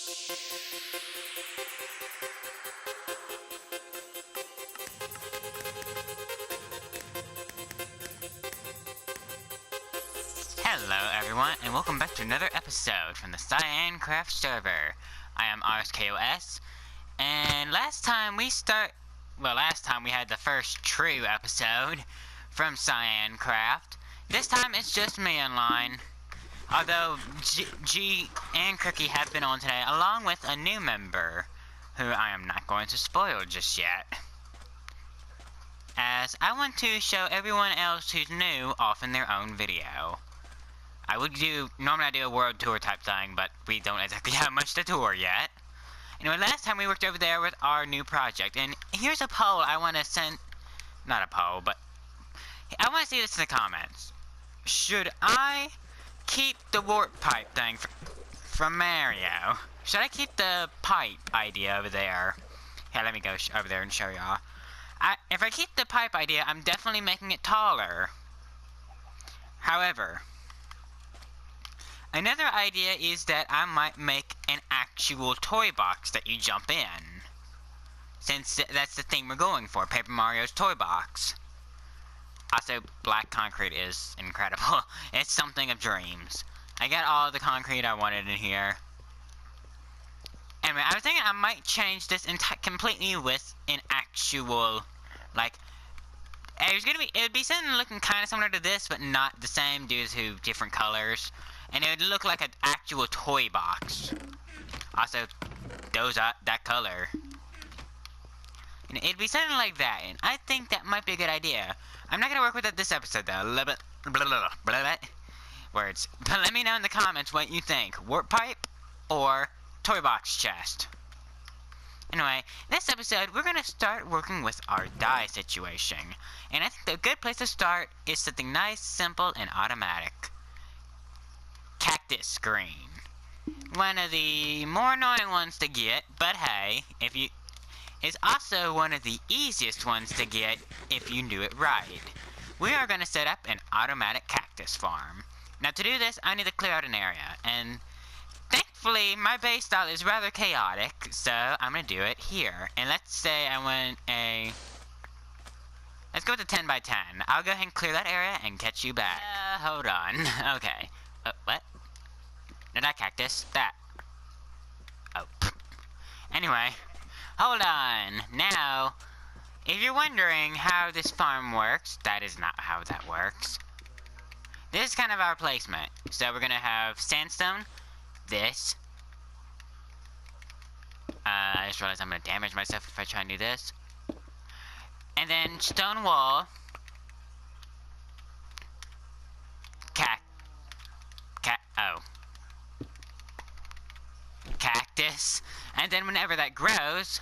Hello everyone, and welcome back to another episode from the CyanCraft server. I am RSKOS, and last time we had the first true episode from CyanCraft. This time it's just me online, although G and Cookie have been on today, along with a new member, who I am not going to spoil just yet, as I want to show everyone else who's new off in their own video. Normally I do a world tour type thing, but we don't exactly have much to tour yet. Anyway, last time we worked over there with our new project, and here's a poll I want to send, not a poll, but I want to see this in the comments. Should I keep the warp pipe thing from Mario? Should I keep the pipe idea over there? Here, let me go over there and show y'all. If I keep the pipe idea, I'm definitely making it taller. However, another idea is that I might make an actual toy box that you jump in. Since that's the thing we're going for, Paper Mario's toy box. Also, black concrete is incredible. It's something of dreams. I got all the concrete I wanted in here. Anyway, I was thinking I might change this completely with an actual, like, it would be something looking kind of similar to this, but not the same due to different colors. And it would look like an actual toy box. Also, that color. And it'd be something like that, and I think that might be a good idea. I'm not gonna work with it this episode though. Words. But let me know in the comments what you think. Warp pipe or toy box chest. Anyway, this episode we're gonna start working with our dye situation. And I think the good place to start is something nice, simple, and automatic. Cactus screen. One of the more annoying ones to get, but hey, it's also one of the easiest ones to get if you do it right. We are going to set up an automatic cactus farm. Now to do this, I need to clear out an area, and thankfully my base style is rather chaotic, so I'm going to do it here. And let's say I want let's go with a 10 by 10. I'll go ahead and clear that area and catch you back. Hold on. Okay. What? No, not cactus. That. Oh. Anyway. Hold on. Now, if you're wondering how this farm works, that is not how that works. This is kind of our placement. So we're going to have sandstone. This. I just realized I'm going to damage myself if I try and do this. And then stone wall. Cactus. And then whenever that grows,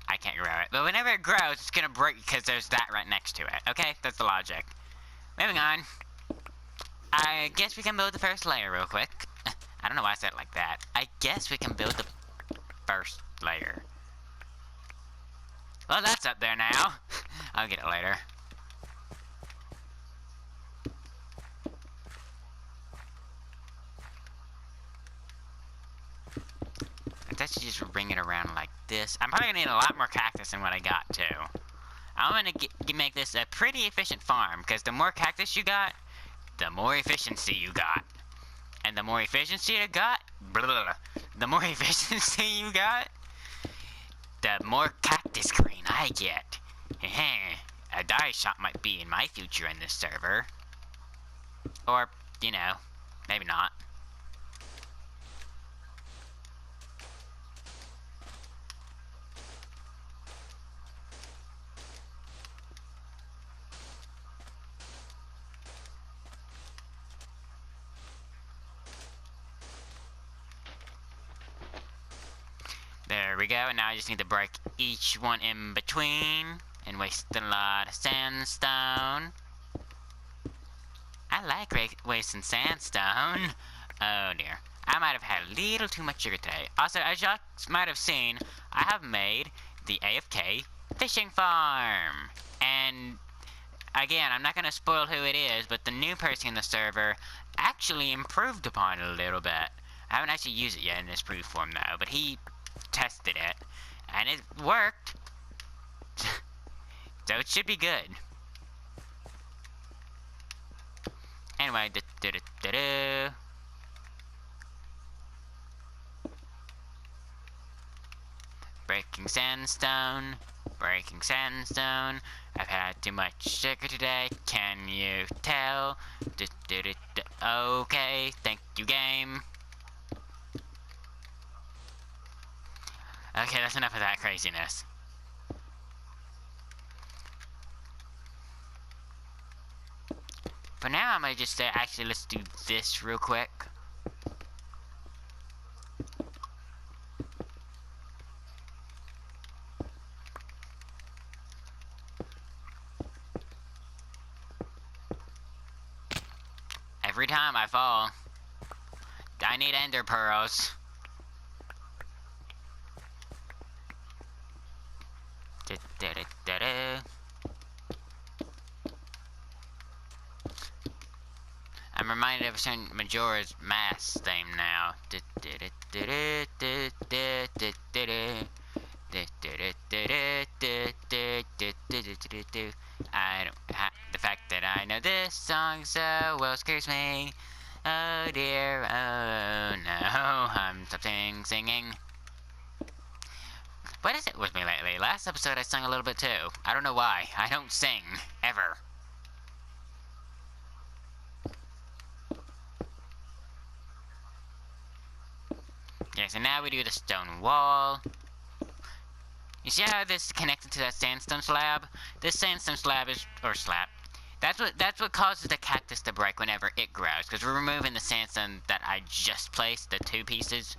I can't grow it, but whenever it grows, it's gonna break because there's that right next to it. Okay, that's the logic. Moving on. I guess we can build the first layer real quick. I don't know why I said it like that. I guess we can build the first layer. Well, that's up there now. I'll get it later. Let's just ring it around like this. I'm probably gonna need a lot more cactus than what I got too. I'm gonna make this a pretty efficient farm, because the more cactus you got, the more efficiency you got. And the more efficiency you got, the more efficiency you got, the more cactus green I get. A dye shop might be in my future in this server. Or, you know, maybe not. There we go, and now I just need to break each one in between, and waste a lot of sandstone. I like wasting sandstone. Oh dear. I might have had a little too much sugar today. Also, as y'all might have seen, I have made the AFK fishing farm. And again, I'm not going to spoil who it is, but the new person in the server actually improved upon it a little bit. I haven't actually used it yet in this proof form though, but he tested it, and it worked. So it should be good. Anyway, breaking sandstone, breaking sandstone. I've had too much sugar today, can you tell? Okay, thank you, game. Okay, that's enough of that craziness. For now, I'm gonna just say, actually, let's do this real quick. Every time I fall, I need ender pearls. I'm reminded of a certain Majora's Mask theme now. The fact that I know this song so well scares me. Oh dear, oh no, I'm stopping singing. What is it with me lately? Last episode I sung a little bit too. I don't know why. I don't sing, ever. Okay, so now we do the stone wall. You see how this is connected to that sandstone slab? This sandstone slab is, or slab. That's what causes the cactus to break whenever it grows, because we're removing the sandstone that I just placed, the 2 pieces.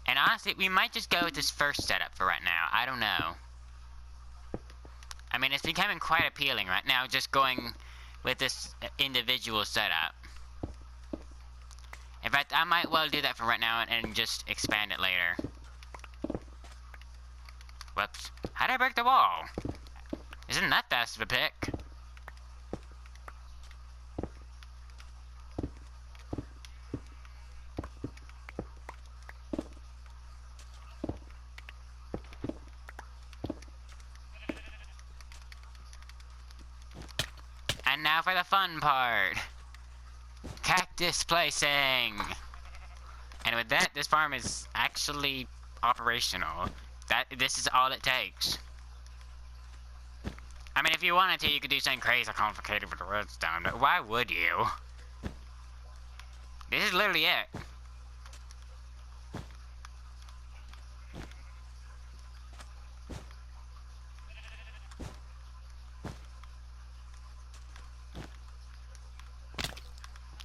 And honestly, we might just go with this first setup for right now. I don't know. I mean, it's becoming quite appealing right now, just going with this individual setup. In fact, I might well do that for right now and just expand it later. Whoops. How did I break the wall? Isn't that fast of a pick? And now for the fun part. Cactus placing. And with that, this farm is actually operational. This is all it takes. I mean, if you wanted to, you could do something crazy complicated with the redstone, but why would you? This is literally it.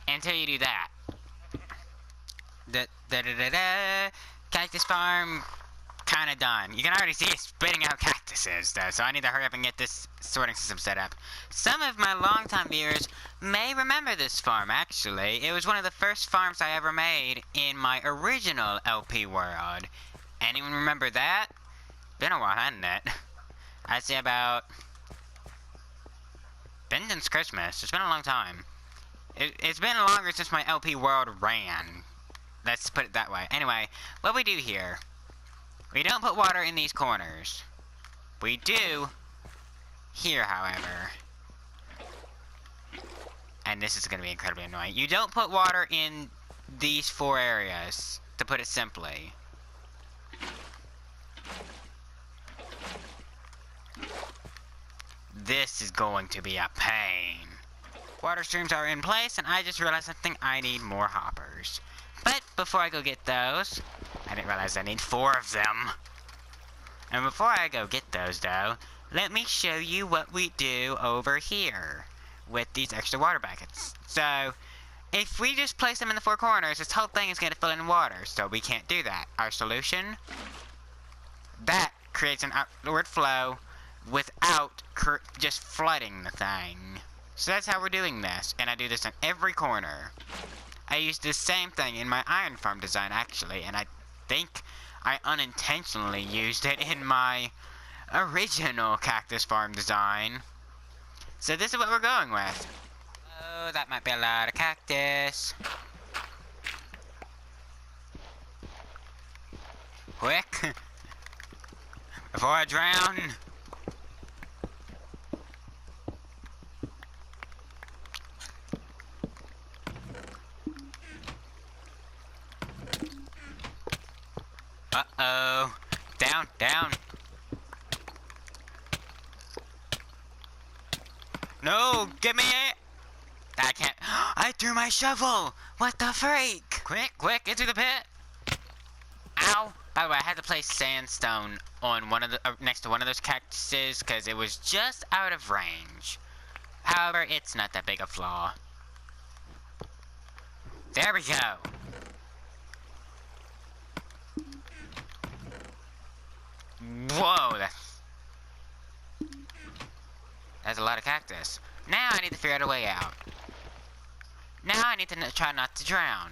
Until you do that. Cactus farm, kinda done. You can already see it spitting out cactuses, though, so I need to hurry up and get this sorting system set up. Some of my longtime viewers may remember this farm, actually. It was one of the first farms I ever made in my original LP world. Anyone remember that? Been a while, hasn't it? I'd say about... been since Christmas. It's been a long time. It's been longer since my LP world ran. Let's put it that way. Anyway, what we do here, we don't put water in these corners. We do here, however. And this is going to be incredibly annoying. You don't put water in these 4 areas, to put it simply. This is going to be a pain. Water streams are in place, and I just realized something. I need more hoppers. But before I go get those, I didn't realize I need 4 of them. And before I go get those, though, let me show you what we do over here with these extra water buckets. So, if we just place them in the 4 corners, this whole thing is going to fill in water, so we can't do that. Our solution? That creates an outward flow without just flooding the thing. So that's how we're doing this, and I do this on every corner. I used the same thing in my iron farm design, actually, and I think I unintentionally used it in my original cactus farm design. So this is what we're going with. Oh, that might be a lot of cactus. Quick! Before I drown! Uh-oh. Down, down. No, give me it! I can't. I threw my shovel! What the freak? Quick, quick, into the pit! Ow! By the way, I had to place sandstone on one of the next to one of those cactuses because it was just out of range. However, it's not that big a flaw. There we go. Whoa, that's a lot of cactus. Now I need to figure out a way out. Now I need to try not to drown.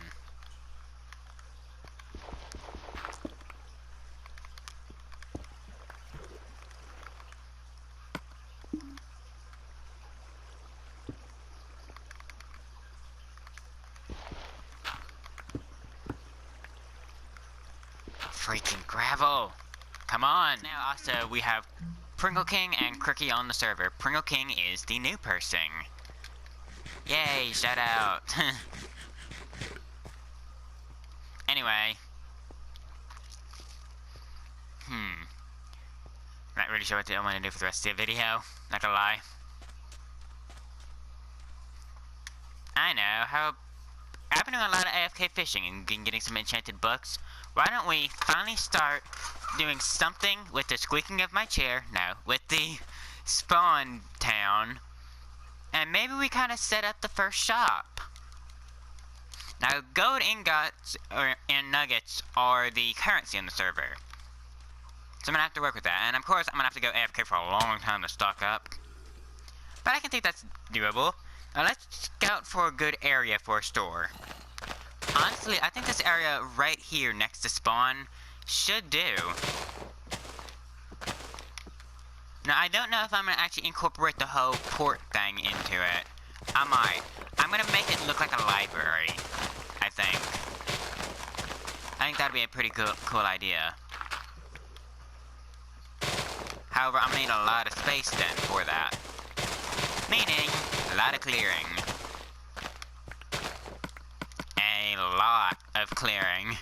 Freaking gravel! Come on! Now also we have Pringle King and Cricky on the server. Pringle King is the new person. Yay, shout out. Anyway. Not really sure what I want to do for the rest of the video. Not gonna lie. I know how I've been doing a lot of AFK fishing and getting some enchanted books. Why don't we finally start doing something with the squeaking of my chair? No, with the spawn town. And maybe we kind of set up the first shop. Now, gold ingots and nuggets are the currency on the server. So I'm going to have to work with that. And of course, I'm going to have to go AFK for a long time to stock up. But I can think that's doable. Now let's scout for a good area for a store. Honestly, I think this area right here next to spawn should do. Now, I don't know if I'm going to actually incorporate the whole port thing into it. I might. I'm going to make it look like a library, I think. I think that'd be a pretty cool idea. However, I'm going to need a lot of space then for that. Meaning, a lot of clearing. A lot of clearing.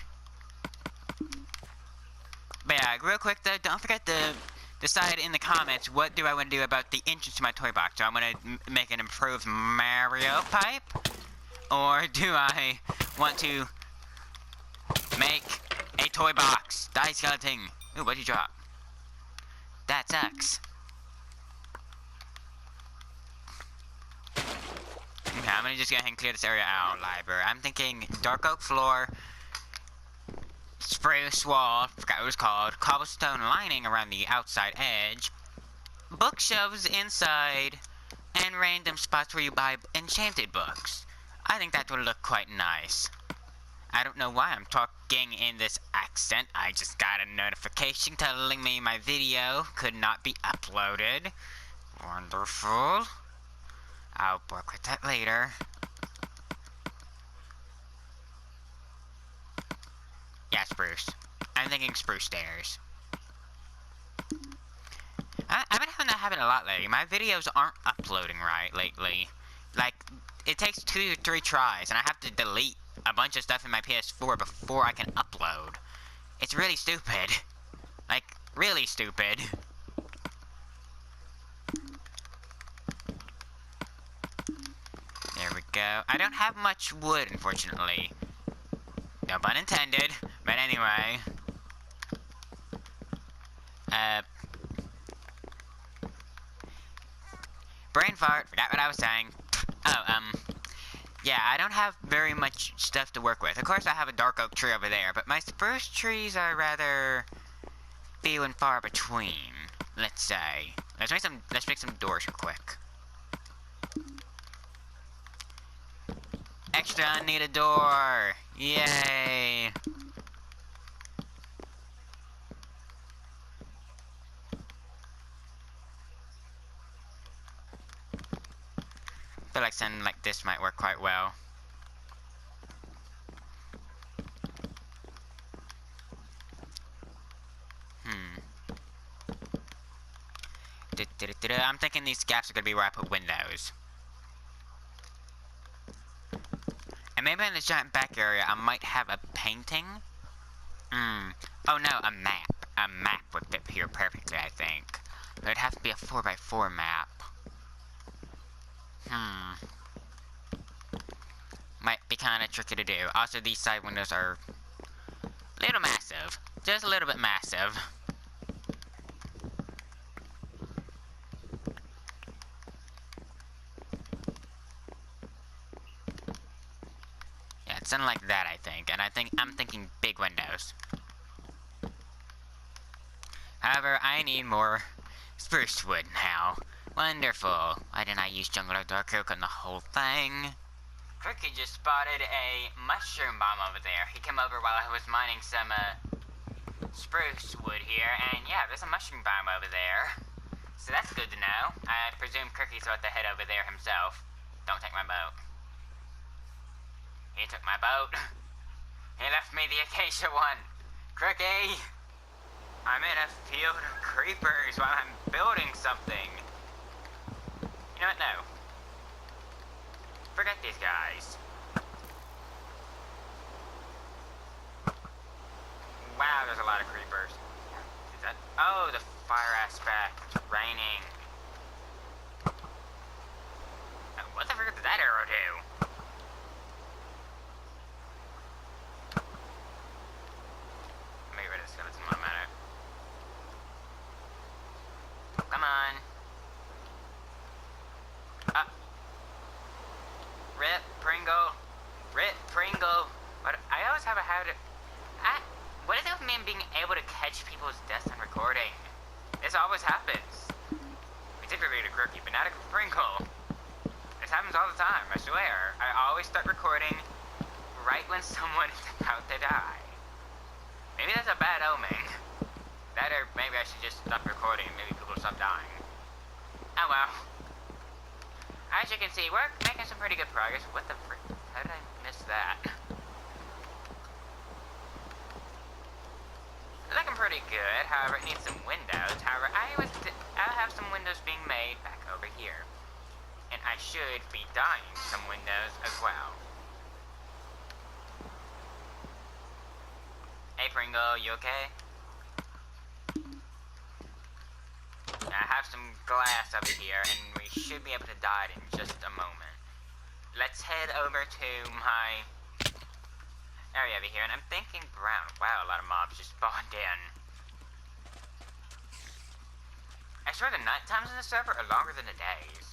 But yeah, real quick though, don't forget to decide in the comments what do I want to do about the entrance to my toy box. Do I want to make an improved Mario pipe? Or do I want to make a toy box? Die skeleton. Ooh, what'd you drop? That sucks. Okay, I'm gonna just go ahead and clear this area out. Library. I'm thinking dark oak floor, spruce wall, forgot what it was called, cobblestone lining around the outside edge, bookshelves inside, and random spots where you buy enchanted books. I think that would look quite nice. I don't know why I'm talking in this accent. I just got a notification telling me my video could not be uploaded. Wonderful. I'll work with that later. Yeah, spruce. I'm thinking spruce stairs. I've been having that happen a lot lately. My videos aren't uploading right lately. Like, it takes 2 to 3 tries, and I have to delete a bunch of stuff in my PS4 before I can upload. It's really stupid. Like, really stupid. There we go. I don't have much wood, unfortunately. No pun intended. But anyway. Brain fart. Forgot what I was saying. Oh, yeah, I don't have very much stuff to work with. Of course, I have a dark oak tree over there, but my spruce trees are rather few and far between. Let's say. Let's make some doors real quick. Extra unneeded door! Yay! I feel like something like this might work quite well. I'm thinking these gaps are gonna be where I put windows. And maybe in this giant back area, I might have a painting. Oh no, a map. A map would fit here perfectly, I think. But it'd have to be a 4x4 map. Might be kind of tricky to do. Also, these side windows are a little massive. Just a little bit massive. Yeah, it's something like that, I think. And I'm thinking big windows. However, I need more spruce wood now. Wonderful. Why didn't I use jungle or dark oak on the whole thing? Crookie just spotted a mushroom bomb over there. He came over while I was mining some spruce wood here, and yeah, there's a mushroom bomb over there. So that's good to know. I presume Crookie's about to head over there himself. Don't take my boat. He took my boat. He left me the acacia one. Crookie! I'm in a field of creepers while I'm building something. You know what? No. Forget these guys. Wow, there's a lot of creepers. Is that... Oh, the fire aspect. It's raining. What the frick did that arrow do? Let me get rid of this skeleton in a minute. Come on. Rip Pringle. Rip Pringle. But I always have a habit of... What is it with me being able to catch people's deaths on recording? This always happens. Particularly to Crookie, but not to Pringle. This happens all the time, I swear. I always start recording right when someone is about to die. Maybe that's a bad omen. That or maybe I should just stop recording and maybe people will stop dying. Oh well. As you can see, we're making some pretty good progress. What the frick? How did I miss that? Looking pretty good, however it needs some windows. However, I'll have some windows being made back over here. And I should be dyeing some windows as well. Hey Pringle, you okay? I have some glass up here, and we should be able to dye it in just a moment. Let's head over to my area over here, and I'm thinking brown. Wow, a lot of mobs just spawned in. I swear the night times in the server are longer than the days.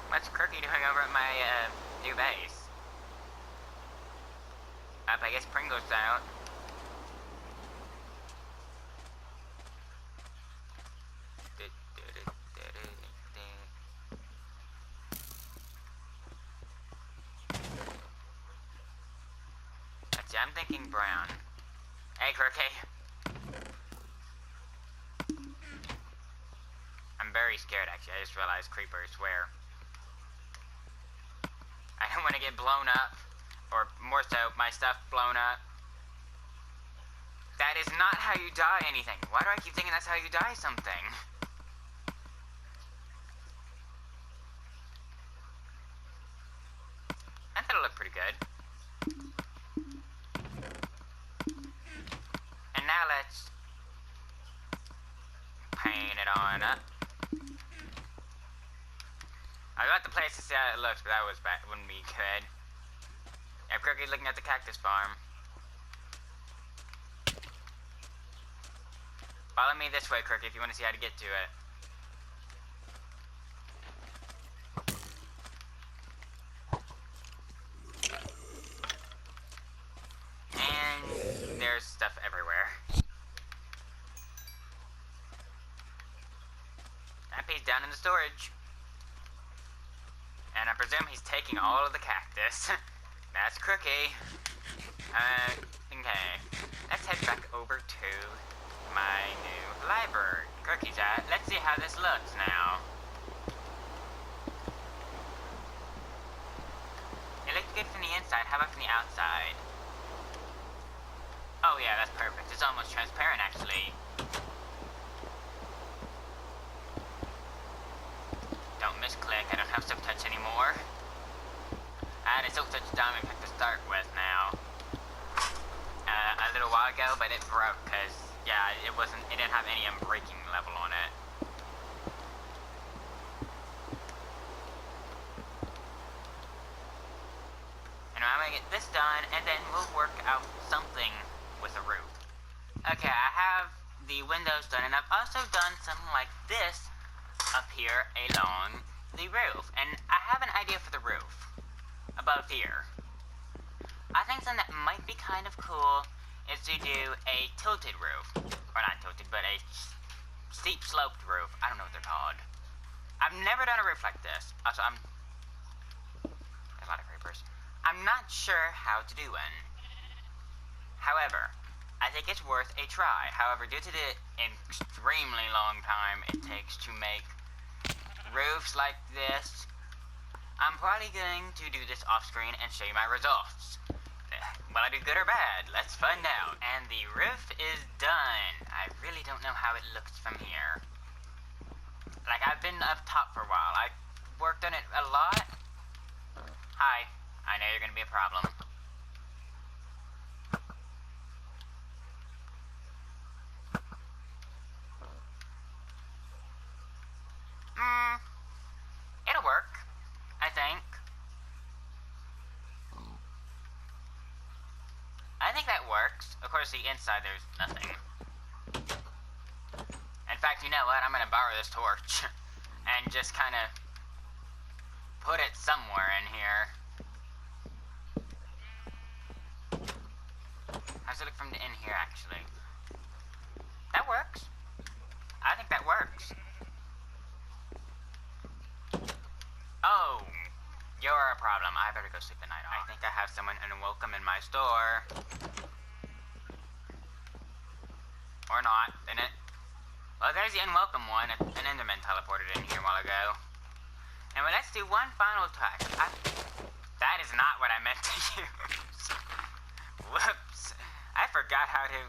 What's Crookie doing over at my new base? I guess Pringle's out. Let's see, I'm thinking brown. Hey, Crookie. I'm very scared, actually. I just realized creepers where... I don't want to get blown up. Or more so, my stuff blown up. That is not how you dye anything. Why do I keep thinking that's how you dye something? I thought it looked pretty good. And now let's paint it on up. I got the place to see how it looks, but that was bad. Wouldn't be good. Yeah, Crookie's looking at the cactus farm. Follow me this way, Crookie, if you want to see how to get to it. And there's stuff everywhere. the storage. And I presume he's taking all of the cactus. That's crooked. Okay. Let's head back over to my new library. Crookey's at. Let's see how this looks now. It looks good from the inside. How about from the outside? Oh yeah, that's perfect. It's almost transparent actually. Don't misclick. I don't have silk touch anymore. I had a silk touch diamond pick to start with now. A little while ago, but it broke because yeah, it didn't have any unbreaking level on it. And I'm gonna get this done, and then we'll work out something with the roof. Okay, I have the windows done, and I've also done something like this up here along the roof. And I have an idea for the roof above here. I think something that might be kind of cool is to do a tilted roof. Or not tilted, but a steep sloped roof. I don't know what they're called. I've never done a roof like this. Also, there's a lot of creepers. I'm not sure how to do one. However, I think it's worth a try. However, due to the extremely long time it takes to make roofs like this, I'm probably going to do this off screen and show you my results. Will I do good or bad? Let's find out. And the roof is done. I really don't know how it looks from here. Like, I've been up top for a while. I worked on it a lot. Hi. I know you're gonna be a problem. It'll work, I think. I think that works. Of course, the inside, there's nothing. In fact, you know what? I'm gonna borrow this torch and just kind of put it somewhere in here. How's it look from in here, actually? That works. I think that works. Oh, you're a problem. I better go sleep the night off. I think I have someone unwelcome in my store. Or not, didn't it? Well, there's the unwelcome one. An Enderman teleported in here a while ago. And well, let's do one final touch. That is not what I meant to use. Whoops. I forgot how to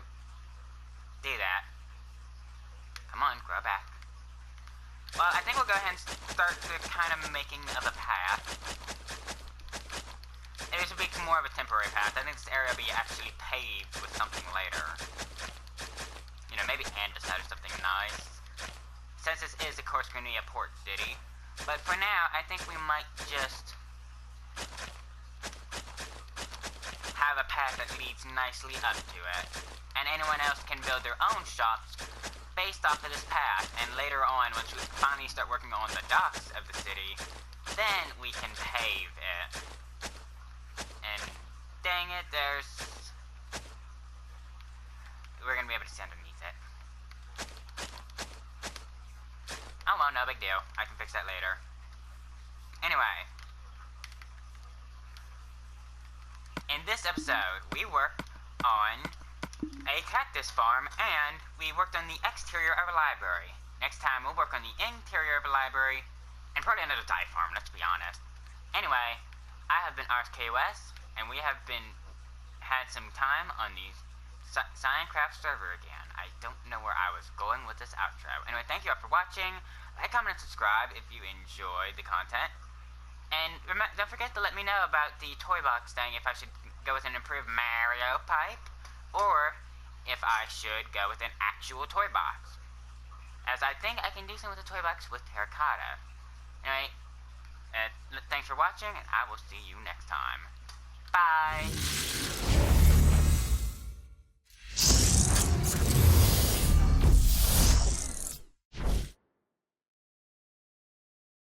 do that. Come on, grow back. Well, I think we'll go ahead and start the kind of making of a path. And this will be more of a temporary path. I think this area will be actually paved with something later. You know, maybe andesite or something nice. Since this is, of course, going to be a port city. But for now, I think we might just have a path that leads nicely up to it. And anyone else can build their own shops based off of this path. And later on, once we finally start working on the docks of the city, then we can pave it. And dang it, we're gonna be able to see underneath it. Oh well, no big deal. I can fix that later. Anyway, in this episode, we worked on a cactus farm, and we worked on the exterior of a library. Next time, we'll work on the interior of a library, and probably another dye farm, let's be honest. Anyway, I have been RSKOS, and we have had some time on the CyanCraft server again. I don't know where I was going with this outro. Anyway, thank you all for watching. Like, comment, and subscribe if you enjoyed the content. And don't forget to let me know about the toy box thing, if I should go with an improved Mario pipe, or if I should go with an actual toy box. As I think I can do something with a toy box with terracotta. Anyway, thanks for watching, and I will see you next time.